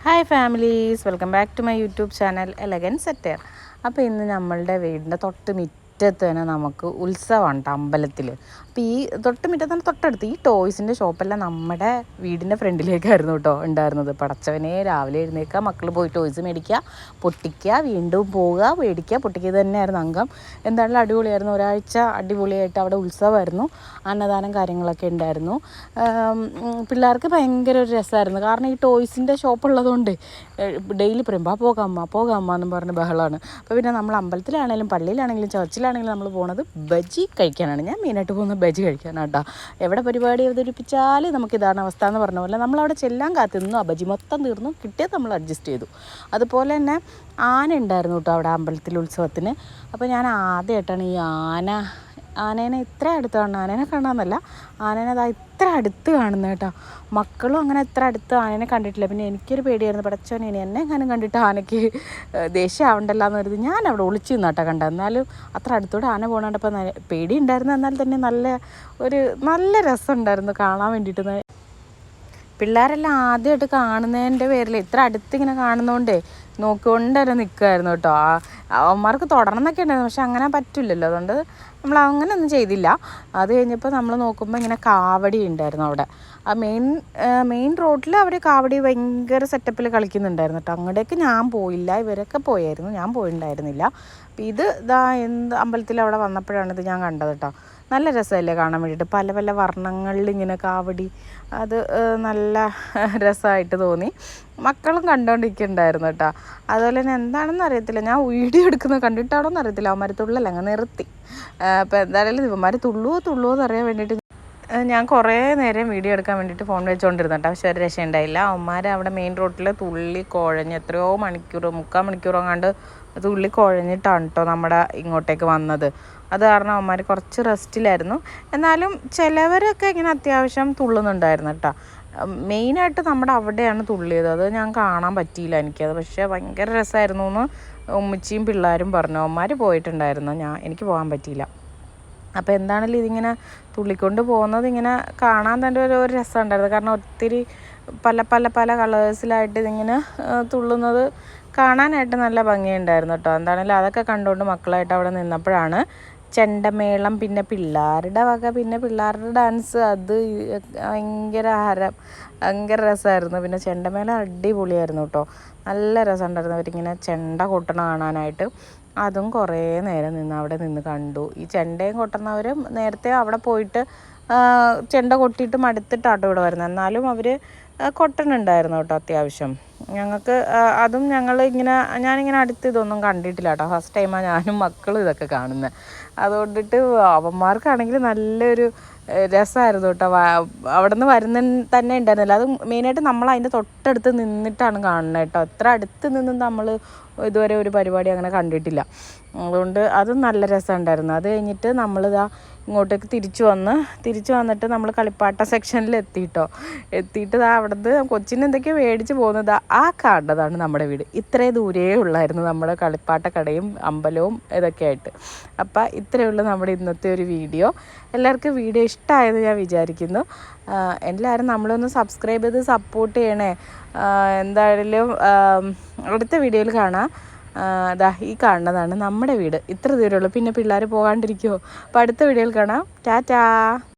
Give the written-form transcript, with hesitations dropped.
Hi families, welcome back to my YouTube channel elegance setter. അപ്പോൾ ഇന്ന് നമ്മളുടെ വീടിൻ്റെ തൊട്ട് മുറ്റത്ത് തന്നെ നമുക്ക് ഉത്സവമുണ്ട് അമ്പലത്തിൽ. അപ്പോൾ ഈ തൊട്ട് മുറ്റത്ത് തന്നെ തൊട്ടടുത്ത് ഈ ടോയ്സിൻ്റെ ഷോപ്പെല്ലാം നമ്മുടെ വീടിൻ്റെ ഫ്രണ്ടിലേക്കായിരുന്നു കേട്ടോ ഉണ്ടായിരുന്നത്. പടച്ചവനെ, രാവിലെ എഴുന്നേൽക്കുക, മക്കൾ പോയി ടോയ്സ് മേടിക്കുക, പൊട്ടിക്കുക, വീണ്ടും പോവുക, മേടിക്കുക, പൊട്ടിക്കുക തന്നെയായിരുന്നു അംഗം. എന്തായാലും അടിപൊളിയായിരുന്നു. ഒരാഴ്ച അടിപൊളിയായിട്ട് അവിടെ ഉത്സവമായിരുന്നു, അന്നദാനം കാര്യങ്ങളൊക്കെ ഉണ്ടായിരുന്നു. പിള്ളേർക്ക് ഭയങ്കര ഒരു രസമായിരുന്നു. കാരണം ഈ ടോയ്സിൻ്റെ ഷോപ്പുള്ളതുകൊണ്ട് ഡെയിലി പറയും പോകാമ്മ എന്നും പറഞ്ഞ് ബഹളമാണ്. അപ്പോൾ പിന്നെ നമ്മൾ അമ്പലത്തിലാണെങ്കിലും പള്ളിയിലാണെങ്കിലും ചർച്ചിലാണെങ്കിലും നമ്മൾ പോകുന്നത് ബജി കഴിക്കാനാണ്. ഞാൻ മെയിനായിട്ട് പോകുന്നത് ബജി കഴിക്കാനാട്ടോ. എവിടെ പരിപാടി അവതരിപ്പിച്ചാലും നമുക്കിതാണ് അവസ്ഥ എന്ന് പറഞ്ഞ പോലെ നമ്മളവിടെ ചെല്ലാൻ കാത്തിരുന്നു. ആ ബജി മൊത്തം തീർന്നു, കിട്ടിയത് നമ്മൾ അഡ്ജസ്റ്റ് ചെയ്തു. അതുപോലെ തന്നെ ആന ഉണ്ടായിരുന്നു കേട്ടോ അവിടെ അമ്പലത്തിൽ ഉത്സവത്തിന്. അപ്പോൾ ഞാൻ ആദ്യമായിട്ടാണ് ഈ ആനേനെ ഇത്ര അടുത്ത് കാണുന്നത്. ആനേനെ കാണാമെന്നല്ല, ആനേനെ അതാ ഇത്ര അടുത്ത് കാണുന്നത് കേട്ടോ. മക്കളും അങ്ങനെ ഇത്ര അടുത്ത് ആനേനെ കണ്ടിട്ടില്ല. പിന്നെ എനിക്കൊരു പേടിയായിരുന്നു, പടച്ചോനെ എന്നെ എങ്ങാനും കണ്ടിട്ട് ആനയ്ക്ക് ദേഷ്യം ആവണ്ടല്ലോ എന്ന് കരുതി ഞാൻ അവിടെ ഒളിച്ചു നിന്നാട്ടോ കണ്ടത്. എന്നാലും അത്ര അടുത്തൂടെ ആന പോകണപ്പോൾ പേടി ഉണ്ടായിരുന്നു. എന്നാൽ തന്നെ നല്ല രസമുണ്ടായിരുന്നു കാണാൻ വേണ്ടിയിട്ട്. പിള്ളേരെല്ലാം ആദ്യമായിട്ട് കാണുന്നതിൻ്റെ പേരിൽ ഇത്ര അടുത്തിങ്ങനെ കാണുന്നതുകൊണ്ടേ നോക്കിക്കൊണ്ട് തന്നെ നിൽക്കുമായിരുന്നു കേട്ടോ. അവന്മാർക്ക് തുടരണം എന്നൊക്കെ ഉണ്ടായിരുന്നു, പക്ഷെ അങ്ങനെ പറ്റില്ലല്ലോ. അതുകൊണ്ട് നമ്മൾ അങ്ങനെ ഒന്നും ചെയ്തില്ല. അത് കഴിഞ്ഞപ്പോൾ നമ്മൾ നോക്കുമ്പോൾ ഇങ്ങനെ കാവടി ഉണ്ടായിരുന്നു അവിടെ. ആ മെയിൻ റോഡിൽ അവർ കാവടി ഭയങ്കര സെറ്റപ്പിൽ കളിക്കുന്നുണ്ടായിരുന്നു കേട്ടോ. അങ്ങോട്ടേക്ക് ഞാൻ പോയില്ല, ഇവരൊക്കെ പോയായിരുന്നു, ഞാൻ പോയിട്ടുണ്ടായിരുന്നില്ല. അപ്പം ഇത് അമ്പലത്തിൽ അവിടെ വന്നപ്പോഴാണ് ഇത് ഞാൻ കണ്ടത് കേട്ടോ. നല്ല രസമല്ലേ കാണാൻ വേണ്ടിയിട്ട്, പല പല വർണ്ണങ്ങളിൽ ഇങ്ങനെ കാവടി. അത് നല്ല രസമായിട്ട് തോന്നി. മക്കളും കണ്ടുകൊണ്ടിരിക്കുന്നുണ്ടായിരുന്നു കേട്ടോ. അതുപോലെ തന്നെ എന്താണെന്ന് അറിയത്തില്ല, ഞാൻ വീഡിയോ എടുക്കുന്നത് കണ്ടിട്ടാണോ എന്ന് അറിയത്തില്ല, അവന്മാർ തുള്ളല്ല അങ്ങ് നിർത്തി. അപ്പോൾ എന്തായാലും ഇവന്മാർ തുള്ളുവോ എന്നറിയാൻ വേണ്ടിയിട്ട് ഞാൻ കുറേ നേരം വീഡിയോ എടുക്കാൻ വേണ്ടിയിട്ട് ഫോൺ വെച്ചുകൊണ്ടിരുന്നു കേട്ടോ. പക്ഷേ ഒരു രക്ഷയുണ്ടായില്ല. അവന്മാർ അവിടെ മെയിൻ റോഡിൽ തുള്ളി കുഴഞ്ഞ് എത്രയോ മണിക്കൂർ, 3/4 മണിക്കൂറോ കണ്ട് തുള്ളി കുഴഞ്ഞിട്ടാണ് കേട്ടോ നമ്മുടെ ഇങ്ങോട്ടേക്ക് വന്നത്. അത് കാരണം അവന്മാർ കുറച്ച് റെസ്റ്റിലായിരുന്നു. എന്നാലും ചിലവരൊക്കെ ഇങ്ങനെ അത്യാവശ്യം തുള്ളുന്നുണ്ടായിരുന്നു കേട്ടോ. മെയിനായിട്ട് നമ്മുടെ അവിടെയാണ് തുള്ളിയത്. അത് ഞാൻ കാണാൻ പറ്റിയില്ല എനിക്കത്. പക്ഷേ ഭയങ്കര രസമായിരുന്നു എന്ന് ഉമ്മച്ചിയും പിള്ളേരും പറഞ്ഞു. അവന്മാർ പോയിട്ടുണ്ടായിരുന്നു, എനിക്ക് പോകാൻ പറ്റിയില്ല. അപ്പോൾ എന്താണെങ്കിലും ഇതിങ്ങനെ തുള്ളിക്കൊണ്ട് പോകുന്നത് ഇങ്ങനെ കാണാൻ തന്നെ ഒരു രസം ഉണ്ടായിരുന്നു. കാരണം ഒത്തിരി പല കളേഴ്സിലായിട്ട് ഇതിങ്ങനെ തുള്ളുന്നത് കാണാനായിട്ട് നല്ല ഭംഗിയുണ്ടായിരുന്നു കേട്ടോ. എന്താണെങ്കിലും അതൊക്കെ കണ്ടുകൊണ്ട് മക്കളായിട്ട് അവിടെ നിന്നപ്പോഴാണ് ചെണ്ടമേളം, പിന്നെ പിള്ളേരുടെ പിള്ളേരുടെ ഡാൻസ്, അത് ഭയങ്കര രസമായിരുന്നു. പിന്നെ ചെണ്ടമേളം അടിപൊളിയായിരുന്നു കേട്ടോ. നല്ല രസമുണ്ടായിരുന്നു. അവരിങ്ങനെ ചെണ്ട കൊട്ടണ കാണാനായിട്ട്. അതും കുറേ നേരം അവിടെ നിന്ന് കണ്ടു. ഈ ചെണ്ടയും കൊട്ടുന്നവർ നേരത്തെ അവിടെ പോയിട്ട് ചെണ്ട കൊട്ടിയിട്ട് മടുത്തിട്ടാട്ടോ ഇവിടെ വരുന്നത്. എന്നാലും അവർ കൊട്ടനുണ്ടായിരുന്നു കേട്ടോ അത്യാവശ്യം. ഞങ്ങൾക്ക് അതും ഞാനിങ്ങനെ അടുത്ത് ഇതൊന്നും കണ്ടിട്ടില്ല കേട്ടോ. ഫസ്റ്റ് ടൈമാണ് ഞാനും മക്കളും ഇതൊക്കെ കാണുന്നത്. അതുകൊണ്ടിട്ട് അവന്മാർക്കാണെങ്കിൽ നല്ലൊരു രസമായിരുന്നു കേട്ടോ. അവിടെ നിന്ന് വരുന്ന തന്നെ ഉണ്ടായിരുന്നില്ല. അത് മെയിനായിട്ട് നമ്മൾ അതിൻ്റെ തൊട്ടടുത്ത് നിന്നിട്ടാണ് കാണുന്നത് കേട്ടോ. അത്ര അടുത്ത് നിന്ന് നമ്മൾ ഇതുവരെ ഒരു പരിപാടി അങ്ങനെ കണ്ടിട്ടില്ല. അതുകൊണ്ട് അതും നല്ല രസമുണ്ടായിരുന്നു. അത് കഴിഞ്ഞിട്ട് നമ്മളിതാ ഇങ്ങോട്ടേക്ക് തിരിച്ചു വന്നിട്ട് നമ്മൾ കളിപ്പാട്ട സെക്ഷനിൽ എത്തിയിട്ട് അവിടുന്ന് കൊച്ചിന് എന്തൊക്കെയോ മേടിച്ച് പോകുന്നത് ആ കാണുന്നതാണ് നമ്മുടെ വീട്. ഇത്രേ ദൂരേ ഉള്ളായിരുന്നു നമ്മുടെ കളിപ്പാട്ട കടയും അമ്പലവും ഇതൊക്കെ ആയിട്ട്. അപ്പം ഇത്രയേ ഉള്ളൂ നമ്മുടെ ഇന്നത്തെ ഒരു വീഡിയോ. എല്ലാവർക്കും വീഡിയോ ഇഷ്ടമായെന്ന് ഞാൻ വിചാരിക്കുന്നു. എല്ലാവരും നമ്മളൊന്ന് സബ്സ്ക്രൈബ് ചെയ്ത് സപ്പോർട്ട് ചെയ്യണേ. എന്തായാലും അടുത്ത വീഡിയോയിൽ കാണാം. ഈ കാണുന്നതാണ് നമ്മുടെ വീട്. ഇത്ര ദൂരമുള്ളൂ, പിന്നെ പിള്ളേർ പോകാണ്ടിരിക്കുമോ? അപ്പോൾ അടുത്ത വീഡിയോയിൽ കാണാം. ടാറ്റാ.